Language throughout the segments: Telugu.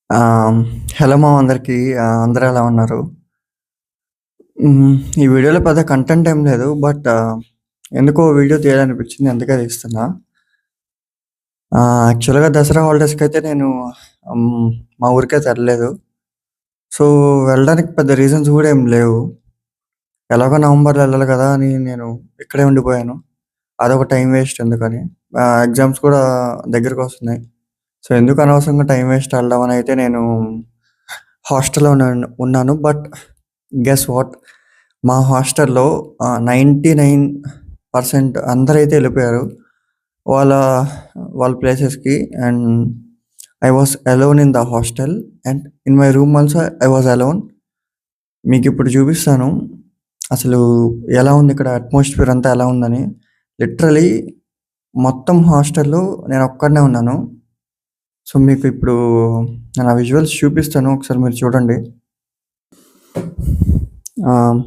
ఆహ్, హలో అందరికి. అందరూ ఎలా ఉన్నారు? ఈ వీడియోలో పెద్ద కంటెంట్ ఏం లేదు. బట్ ఎందుకో వీడియో తీయాలనిపించింది. అందుకే తీస్తున్నా. యాక్చువల్‌గా దసరా హాలిడేస్‌కైతే నేను మా ఊరికైతే ఎళ్ళలేదు. సో, వెళ్ళడానికి పెద్ద రీజన్స్ గూడా ఏం లేవు. ఎలాగో నవంబర్‌లో ఎళ్ళాలి కదా అని నేను ఇక్కడే ఉండిపోయాను. అదొక టైం వేస్ట్ ఎందుకని. ఎగ్జామ్స్ కూడా దగ్గరకొస్తున్నాయి. సో, ఎందుకు అనవసరంగా టైం వేస్ట్ ఎళ్ళడం అని అయితే నేను హాస్టల్‌లో ఉన్నాను. But guess what? మా హాస్టల్‌లో 99% అందరైతే ఎళ్ళిపోయారు. వాళ్ళ వాళ్ళ ప్లేసెస్‌కి. And I was alone in the hostel and in my room also I was alone. మీకిప్పుడు చూపిస్తాను. అసలు ఎలా ఉంది ఇక్కడ అట్మాస్ఫియర్ అంతా ఎలా ఉందని. లిటరల్లీ మొత్తం హాస్టల్‌లో నేనొక్కడినే ఉన్నాను. సో, మీకు ఇప్పుడు నేను ఆ విజువల్స్ చూపిస్తాను. ఒకసారి మీరు చూడండి. ఆహ్,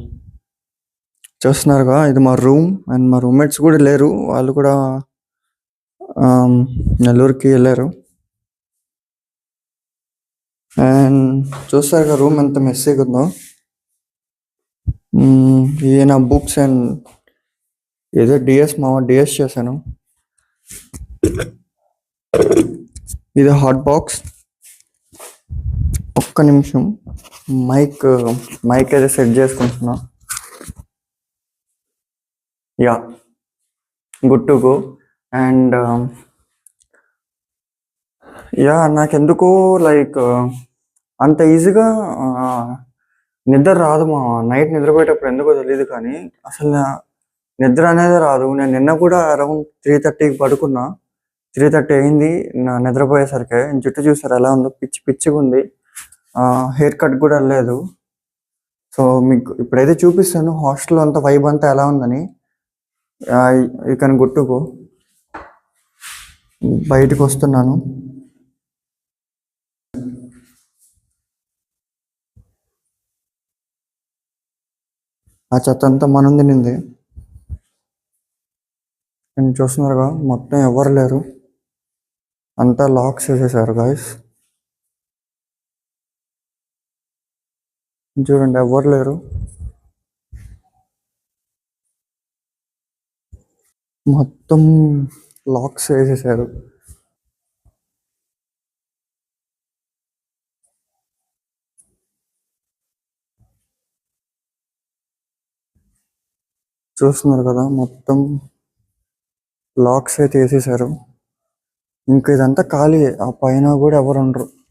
చూస్తున్నారుగా ఇది మా రూమ్. అండ్ మా రూమ్‌మేట్స్ కూడా లేరు. వాళ్ళు కూడా ఆహ్, నెల్లూరుకి ఎళ్లారు. అండ్ చూస్తారుగా రూమ్ ఎంత మెస్సీగుందో. ఇయి నా బుక్స్ అండ్ ఏదో డిఎస్ చేశాను. ఇది హాట్ బాక్స్. ఒక్క నిమిషం. మైక్ మైక్ అయితే సెట్ చేసుకుంటున్నా. Yeah! Good to go. And నాకెందుకో లైక్ అంత ఈజీగా నిద్ర రాదు నైట్ నిద్రపోయేటప్పుడు ఎందుకో తెలీదు కానీ అసలు నిద్ర అనేది రాదు. నేను నిన్న కూడా అరౌండ్ 3:30కి పడుకున్నా. 3:30 అయింది నిద్రపోయేసరికి. జుట్టు చూసారా ఎలా ఉందో? పిచ్చి పిచ్చిగుంది. హెయిర్ కట్ కూడా లేదు. సో, మీకు ఇప్పుడైతే చూపిస్తాను హాస్టల్‌లో అంతా వైబ్ అంతా ఎలా ఉందని. You can good to go. బయటికొస్తున్నాను. ఆ చెత్తంతా మనం తినింది. అండ్ చూస్తున్నారుగా మొత్తం ఎవ్వరు లేరు. అంతా లాక్స్ ఏసేసారు గాయ్స్. చూడండి ఎవ్వరు లేరు. మొత్తం లాక్స్ ఏసేసారు. చూస్తున్నారు కదా మొత్తం లాక్స్ అయితే ఏసేసారు. ఇంక ఇదంతా ఖాళీయే. ఆ పైన కూడా ఎవరుండరు.